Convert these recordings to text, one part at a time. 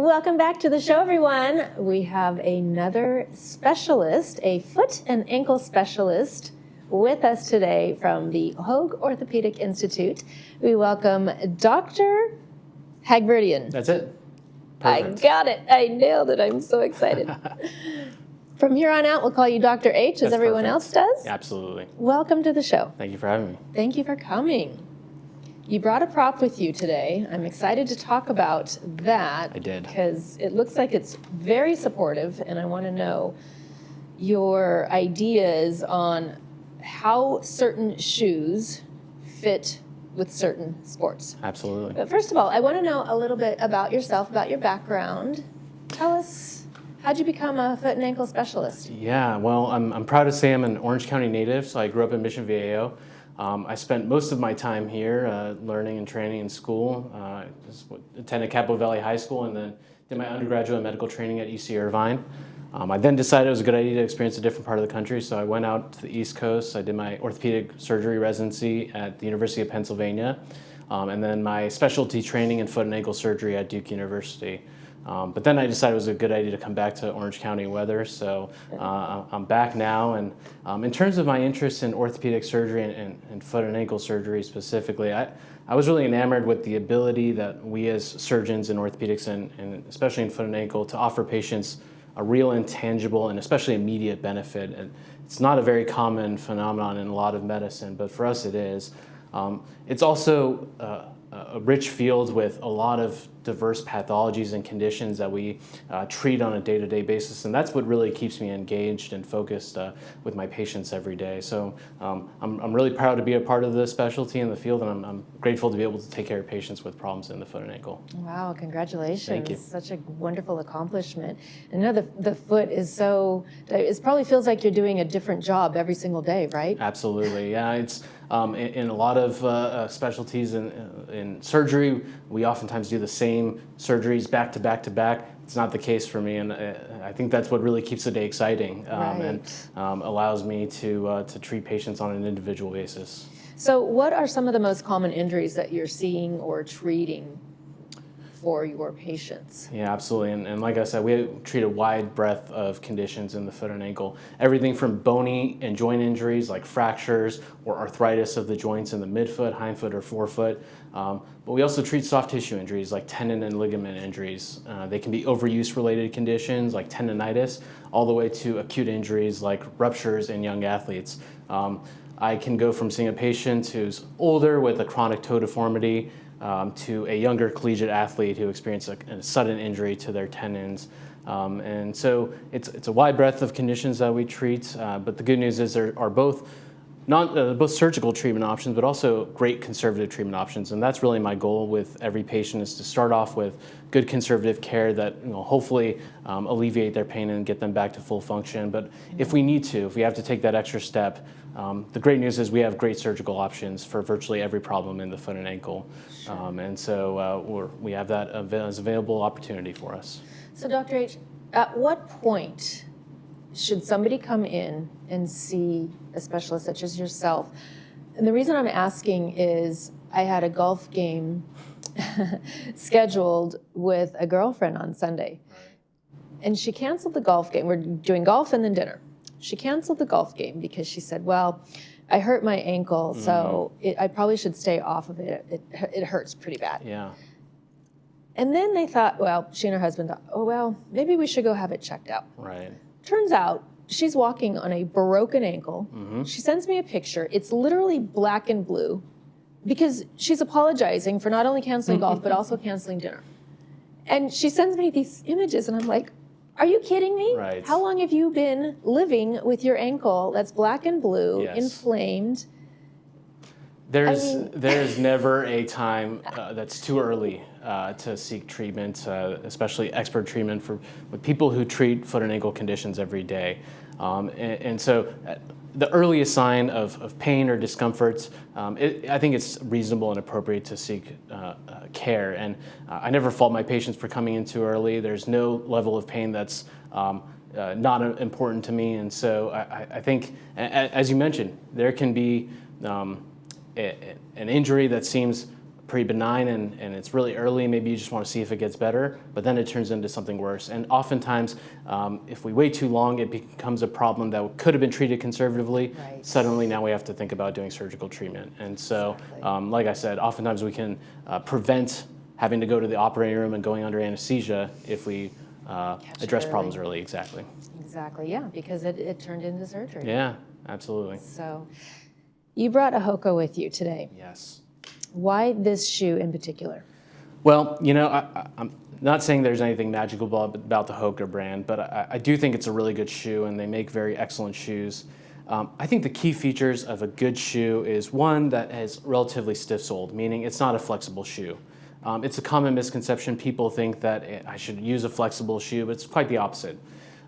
Welcome back to the show, everyone. We have another specialist, a foot and ankle specialist, with us today from the Hoag Orthopedic Institute. We welcome Dr. Haghverdian. That's it. I Perfect. got it. I nailed it. I'm so excited. From here on out, we'll call you Dr. H, as everyone else does. Absolutely. Welcome to the show. Thank you for having me. Thank you for coming. You brought a prop with you today. I'm excited to talk about that. I did. Because it looks like it's very supportive, and I want to know your ideas on how certain shoes fit with certain sports. Absolutely. But first of all, I want to know a little bit about yourself, about your background. Tell us, how'd you become a foot and ankle specialist? Yeah, well, I'm proud to say I'm an Orange County native, so I grew up in Mission Viejo. I spent most of my time here learning and training in school. Attended Capo Valley High School and then did my undergraduate medical training at UC Irvine. I then decided it was a good idea to experience a different part of the country, so I went out to the East Coast. I did my orthopedic surgery residency at the University of Pennsylvania, and then my specialty training in foot and ankle surgery at Duke University. But then I decided it was a good idea to come back to Orange County weather, so I'm back now. And in terms of my interest in orthopedic surgery and foot and ankle surgery specifically, I was really enamored with the ability that we as surgeons in orthopedics and especially in foot and ankle to offer patients a real intangible and especially immediate benefit. And it's not a very common phenomenon in a lot of medicine, but for us it is. It's also a rich field with a lot of diverse pathologies and conditions that we treat on a day-to-day basis, and that's what really keeps me engaged and focused with my patients every day. So I'm really proud to be a part of the specialty in the field, and I'm grateful to be able to take care of patients with problems in the foot and ankle. Wow, congratulations. Thank you. Such a wonderful accomplishment. And you know, the foot is so, it probably feels like you're doing a different job every single day, right? Absolutely, yeah. It's in a lot of specialties in surgery, we oftentimes do the same surgeries back to back to back. It's not the case for me, and I think that's what really keeps the day exciting and allows me to treat patients on an individual basis. So what are some of the most common injuries that you're seeing or treating for your patients? Yeah, absolutely. And like I said, we treat a wide breadth of conditions in the foot and ankle. Everything from bony and joint injuries like fractures or arthritis of the joints in the midfoot, hindfoot, or forefoot. But we also treat soft tissue injuries like tendon and ligament injuries. They can be overuse related conditions like tendonitis, all the way to acute injuries like ruptures in young athletes. I can go from seeing a patient who's older with a chronic toe deformity to a younger collegiate athlete who experienced a sudden injury to their tendons. And so it's a wide breadth of conditions that we treat, but the good news is there are both surgical treatment options, but also great conservative treatment options. And that's really my goal with every patient, is to start off with good conservative care that hopefully alleviate their pain and get them back to full function. But if we need to, if we have to take that extra step, the great news is we have great surgical options for virtually every problem in the foot and ankle. And so we have that as available opportunity for us. So Dr. H, at what point should somebody come in and see a specialist such as yourself? And the reason I'm asking is I had a golf game scheduled with a girlfriend on Sunday. And she canceled the golf game. We're doing golf and then dinner. She canceled the golf game because she said, well, I hurt my ankle, so I probably should stay off of it. It hurts pretty bad. Yeah. And then they thought, well, she and her husband thought, oh, well, maybe we should go have it checked out. Right. Turns out she's walking on a broken ankle. She sends me a picture. It's literally black and blue because she's apologizing for not only canceling golf, but also canceling dinner. And she sends me these images, and I'm like, are you kidding me? Right. How long have you been living with your ankle that's black and blue, inflamed? There's never a time that's too early to seek treatment, especially expert treatment with people who treat foot and ankle conditions every day. And so the earliest sign of pain or discomfort, I think it's reasonable and appropriate to seek care. And I never fault my patients for coming in too early. There's no level of pain that's not important to me. And so I think, as you mentioned, there can be an injury that seems pretty benign and it's really early, maybe you just want to see if it gets better, but then it turns into something worse. And oftentimes, if we wait too long, it becomes a problem that could have been treated conservatively. Right. Suddenly now we have to think about doing surgical treatment. And so, Exactly. like I said, oftentimes we can prevent having to go to the operating room and going under anesthesia if we address early. problems early. Exactly. Exactly, yeah, because it turned into surgery. Yeah, absolutely. So you brought a Hoka with you today. Yes. Why this shoe in particular? Well, I'm not saying there's anything magical about the Hoka brand, but I do think it's a really good shoe, and they make very excellent shoes. I think the key features of a good shoe is one that is relatively stiff-soled, meaning it's not a flexible shoe. It's a common misconception. People think that I should use a flexible shoe, but it's quite the opposite.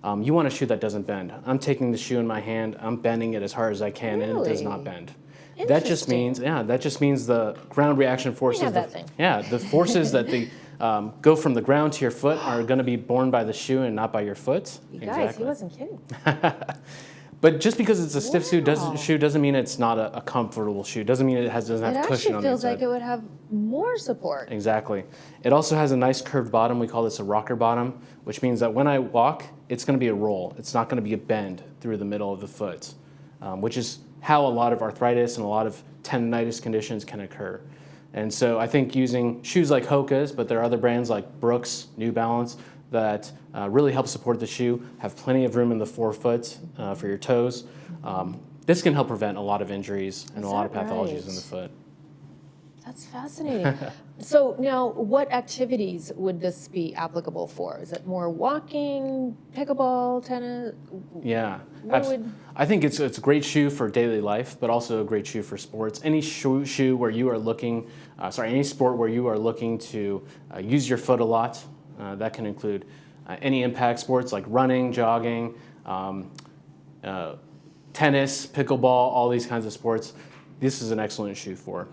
You want a shoe that doesn't bend. I'm taking the shoe in my hand, I'm bending it as hard as I can, and it does not bend. That just means, the ground reaction forces. The forces that go from the ground to your foot are going to be borne by the shoe and not by your foot. You guys, he wasn't kidding. But just because it's a stiff shoe doesn't mean it's not a comfortable shoe. Doesn't mean it doesn't have cushion on the inside. It actually feels like it would have more support. Exactly. It also has a nice curved bottom. We call this a rocker bottom, which means that when I walk, it's going to be a roll. It's not going to be a bend through the middle of the foot, which is how a lot of arthritis and a lot of tendonitis conditions can occur. And so I think using shoes like Hoka's, but there are other brands like Brooks, New Balance, that really help support the shoe, have plenty of room in the forefoot for your toes. This can help prevent a lot of injuries and a lot of pathologies in the foot. That's fascinating. So now, what activities would this be applicable for? Is it more walking, pickleball, tennis? Yeah, I think it's a great shoe for daily life, but also a great shoe for sports. Any shoe where you are looking, any sport where you are looking to use your foot a lot. That can include any impact sports like running, jogging, tennis, pickleball, all these kinds of sports. This is an excellent shoe for.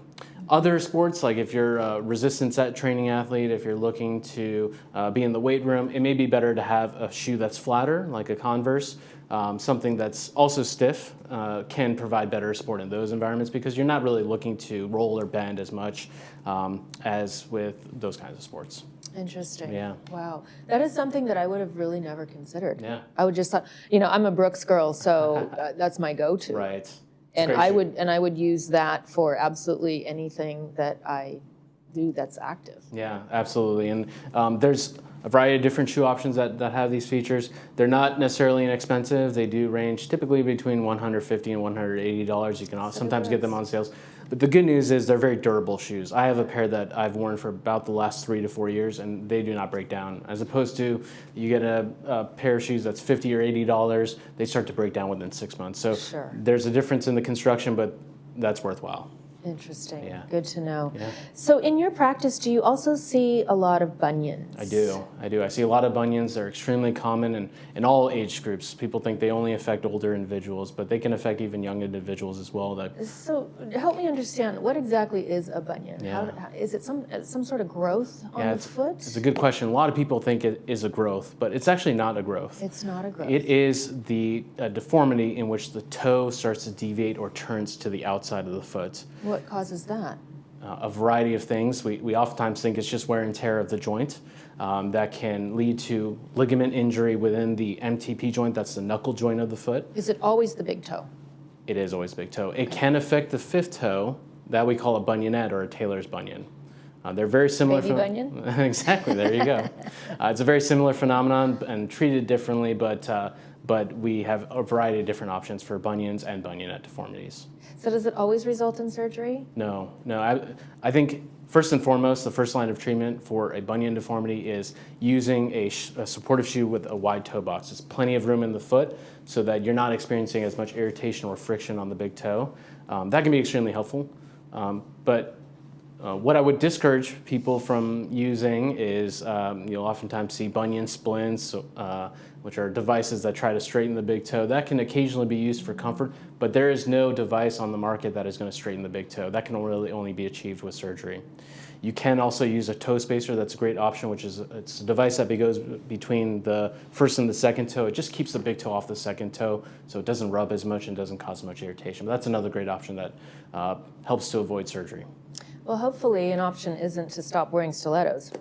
Other sports, like if you're a resistance training athlete, if you're looking to be in the weight room, it may be better to have a shoe that's flatter, like a Converse. Something that's also stiff can provide better support in those environments because you're not really looking to roll or bend as much as with those kinds of sports. Interesting. Yeah. Wow. That is something that I would have really never considered. Yeah. I would just thought, I'm a Brooks girl, so that's my go-to. Right. And I would use that for absolutely anything that I do that's active. Yeah, absolutely. And there's a variety of different shoe options that have these features. They're not necessarily inexpensive. They do range typically between $150 and $180. You can sometimes get them on sales. But the good news is they're very durable shoes. I have a pair that I've worn for about the last 3 to 4 years, and they do not break down. As opposed to you get a pair of shoes that's $50 or $80, they start to break down within 6 months. So there's a difference in the construction, but that's worthwhile. Interesting. Yeah. Good to know. Yeah. So in your practice, do you also see a lot of bunions? I do. I see a lot of bunions. They're extremely common in all age groups. People think they only affect older individuals, but they can affect even young individuals as well. So help me understand, what exactly is a bunion? Yeah. Is it some sort of growth on the foot? It's a good question. A lot of people think it is a growth, but it's actually not a growth. It's not a growth. It is the deformity in which the toe starts to deviate or turns to the outside of the foot. What causes that? A variety of things. We oftentimes think it's just wear and tear of the joint. That can lead to ligament injury within the MTP joint, that's the knuckle joint of the foot. Is it always the big toe? It is always big toe. It can affect the fifth toe, that we call a bunionette or a Taylor's bunion. They're very similar. Baby bunion? Exactly, there you go. It's a very similar phenomenon and treated differently, but we have a variety of different options for bunions and bunionette deformities. So does it always result in surgery? No. I think first and foremost, the first line of treatment for a bunion deformity is using a supportive shoe with a wide toe box. There's plenty of room in the foot so that you're not experiencing as much irritation or friction on the big toe. That can be extremely helpful. But what I would discourage people from using is you'll oftentimes see bunion splints, which are devices that try to straighten the big toe. That can occasionally be used for comfort, but there is no device on the market that is going to straighten the big toe. That can really only be achieved with surgery. You can also use a toe spacer. That's a great option, it's a device that goes between the first and the second toe. It just keeps the big toe off the second toe, so it doesn't rub as much and doesn't cause much irritation. But that's another great option that helps to avoid surgery. Well, hopefully an option isn't to stop wearing stilettos.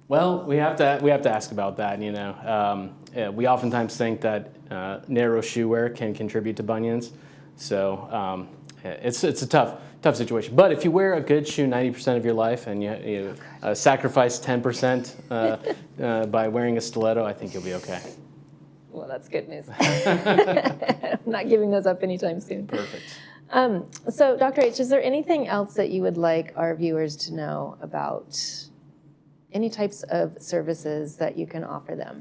Well, we have to ask about that. We oftentimes think that narrow shoe wear can contribute to bunions, so it's a tough situation. But if you wear a good shoe 90% of your life and you sacrifice 10% by wearing a stiletto, I think you'll be okay. Well, that's good news. I'm not giving those up anytime soon. Perfect. So, Dr. H, is there anything else that you would like our viewers to know about any types of services that you can offer them?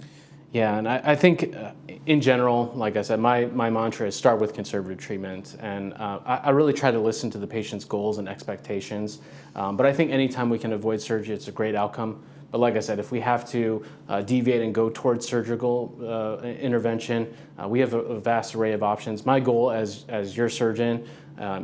Yeah, and I think in general, like I said, my mantra is start with conservative treatment. And I really try to listen to the patient's goals and expectations. But I think anytime we can avoid surgery, it's a great outcome. But like I said, if we have to deviate and go towards surgical intervention, we have a vast array of options. My goal as your surgeon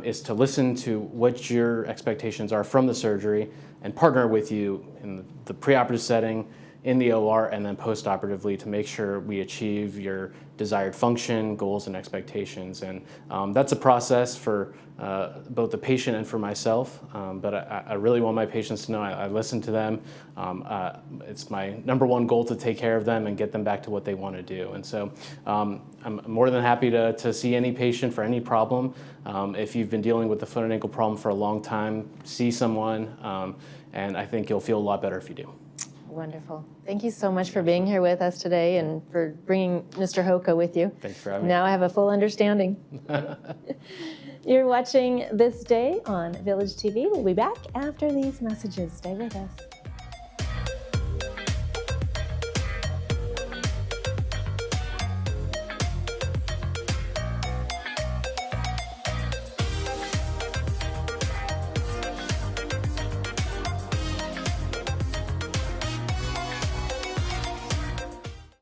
is to listen to what your expectations are from the surgery and partner with you in the preoperative setting, in the OR, and then postoperatively to make sure we achieve your desired function, goals, and expectations. And that's a process for both the patient and for myself. But I really want my patients to know I listen to them. It's my #1 goal to take care of them and get them back to what they want to do. And so I'm more than happy to see any patient for any problem. If you've been dealing with the foot and ankle problem for a long time, see someone, and I think you'll feel a lot better if you do. Wonderful. Thank you so much for being here with us today and for bringing Mr. Hoka with you. Thanks for having me. Now I have a full understanding. You're watching This Day on Village TV. We'll be back after these messages. Stay with us.